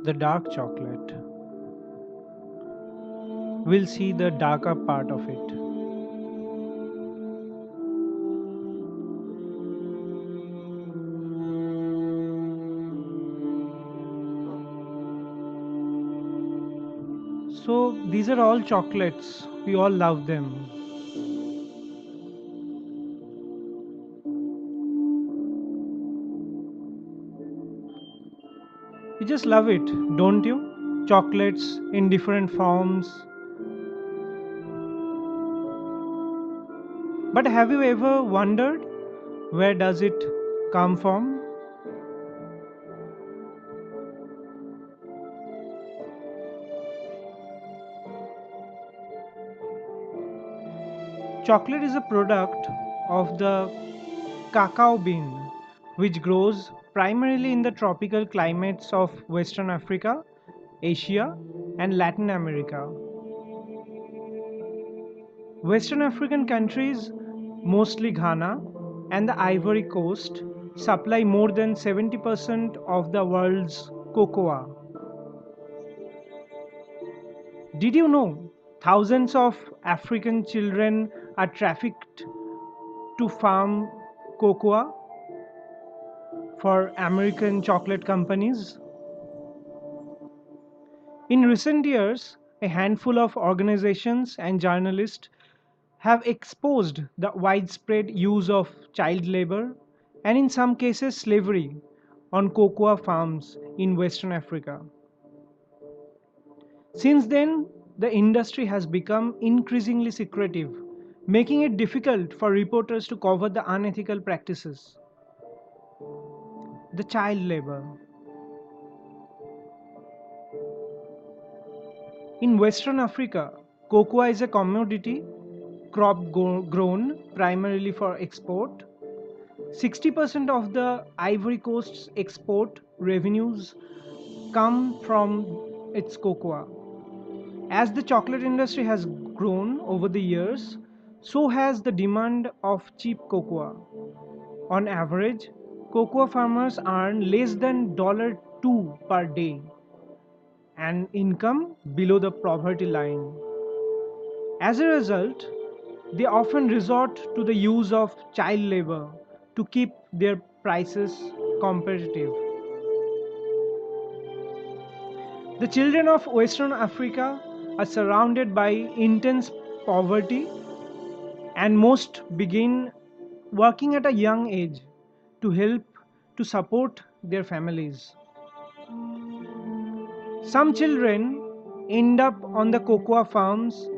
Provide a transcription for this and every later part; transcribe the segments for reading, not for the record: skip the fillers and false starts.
the dark chocolate. We'll see the darker part of it. So these are all chocolates. We all love them. You just love it, don't you? Chocolates in different forms. But have you ever wondered where does it come from? Chocolate is a product of the cacao bean, which grows primarily in the tropical climates of Western Africa, Asia, and Latin America. Western African countries, mostly Ghana and the Ivory Coast, supply more than 70% of the world's cocoa. Did you know thousands of African children are trafficked to farm cocoa for American chocolate companies? In recent years, a handful of organizations and journalists have exposed the widespread use of child labor and, in some cases, slavery on cocoa farms in Western Africa. Since then, the industry has become increasingly secretive, making it difficult for reporters to cover the unethical practices. The child labor. In Western Africa, cocoa is a commodity crop grown primarily for export. 60% of the Ivory Coast's export revenues come from its cocoa. As the chocolate industry has grown over the years, so has the demand of cheap cocoa. On average, cocoa farmers earn less than $2 per day, an income below the poverty line. As a result, they often resort to the use of child labor to keep their prices competitive. The children of Western Africa are surrounded by intense poverty, and most begin working at a young age to help to support their families. Some children end up on the cocoa farms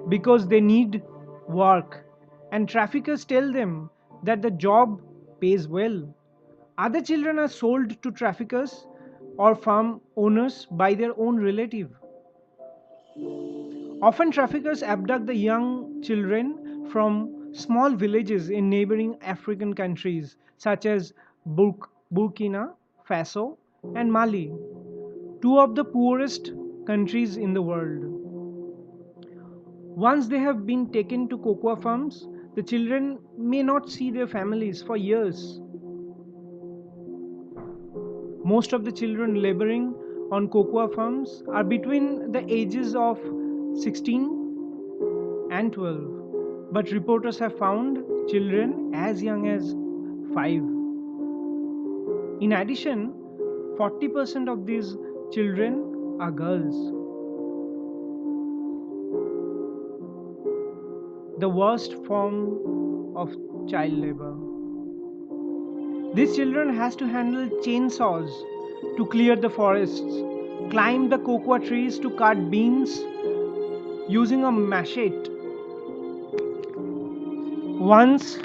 because they need work, and traffickers tell them that the job pays well. Other children are sold to traffickers or farm owners by their own relative. Often, traffickers abduct the young children from small villages in neighboring African countries such as Burkina Faso and Mali, two of the poorest countries in the world. Once they have been taken to cocoa farms, the children may not see their families for years. Most of the children laboring on cocoa farms are between the ages of 16 and 12, but reporters have found children as young as 5. In addition, 40% of these children are girls, the worst form of child labor. These children has to handle chainsaws to clear the forests, climb the cocoa trees to cut beans using a machete. Once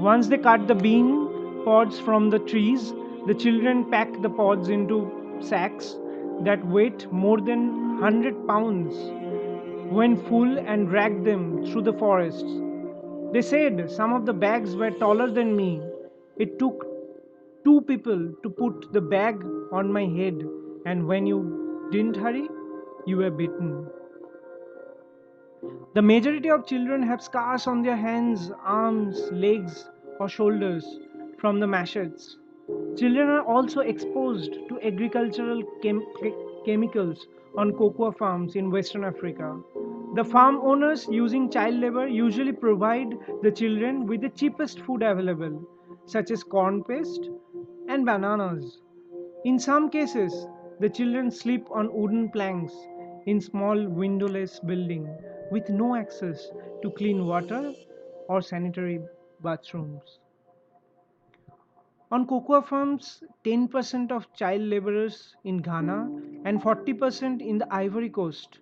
Once they cut the bean pods from the trees, the children pack the pods into sacks that weigh more than 100 pounds when full and drag them through the forests. They said some of the bags were taller than me. It took two people to put the bag on my head, and when you didn't hurry, you were beaten. The majority of children have scars on their hands, arms, legs, or shoulders from the machetes. Children are also exposed to agricultural chemicals on cocoa farms in Western Africa. The farm owners using child labor usually provide the children with the cheapest food available, such as corn paste and bananas. In some cases, the children sleep on wooden planks in small windowless buildings with no access to clean water or sanitary bathrooms. On cocoa farms, 10% of child laborers in Ghana and 40% in the Ivory Coast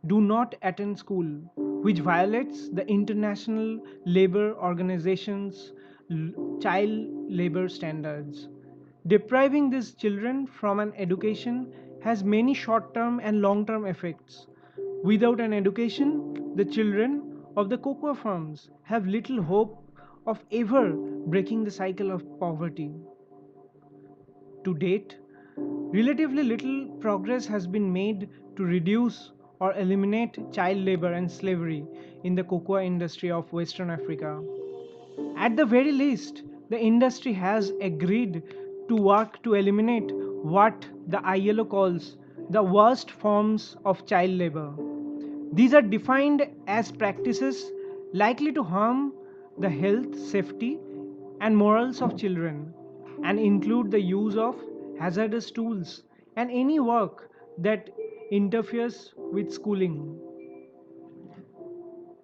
do not attend school, which violates the International Labour Organization's child labor standards. Depriving these children from an education has many short term and long term effects. Without an education, the children of the cocoa farms have little hope of ever breaking the cycle of poverty. To date, relatively little progress has been made to reduce or eliminate child labor and slavery in the cocoa industry of Western Africa. At the very least, the industry has agreed to work to eliminate what the ILO calls the worst forms of child labor. These are defined as practices likely to harm the health, safety, and morals of children and include the use of hazardous tools and any work that interferes with schooling.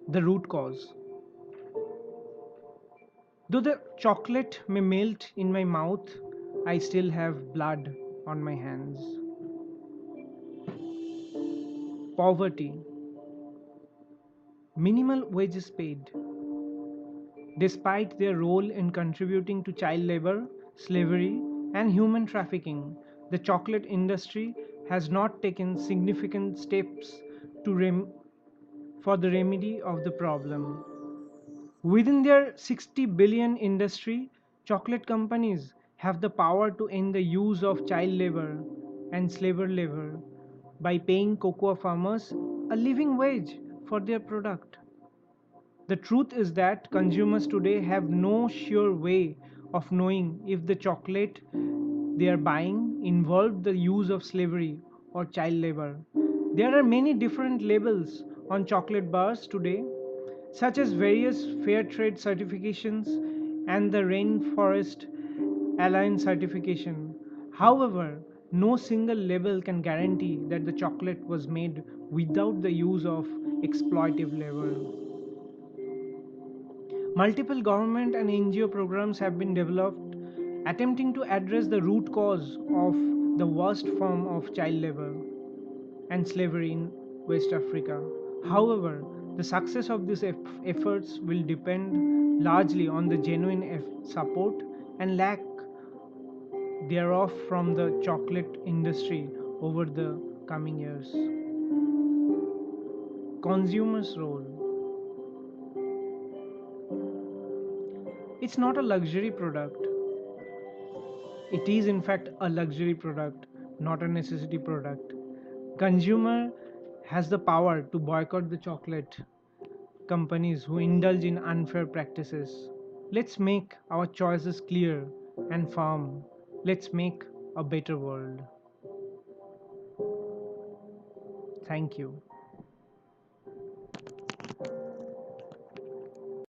The root cause. Though the chocolate may melt in my mouth, I still have blood on my hands. Poverty. Minimal wages paid. Despite their role in contributing to child labor, slavery, and human trafficking, the chocolate industry has not taken significant steps for the remedy of the problem. Within their 60 billion industry, chocolate companies have the power to end the use of child labor and slave labor by paying cocoa farmers a living wage for their product. The truth is that consumers today have no sure way of knowing if the chocolate they are buying involved the use of slavery or child labor. There are many different labels on chocolate bars today, such as various fair trade certifications and the Rainforest Alliance certification. However, no single label can guarantee that the chocolate was made without the use of exploitative labor. Multiple government and NGO programs have been developed attempting to address the root cause of the worst form of child labor and slavery in West Africa. However, the success of these efforts will depend largely on the genuine support and lack thereof from the chocolate industry over the coming years. Consumers' role. It's not a luxury product. It is in fact a luxury product, not a necessity product. Consumer has the power to boycott the chocolate companies who indulge in unfair practices. Let's make our choices clear and firm. Let's make a better world. Thank you.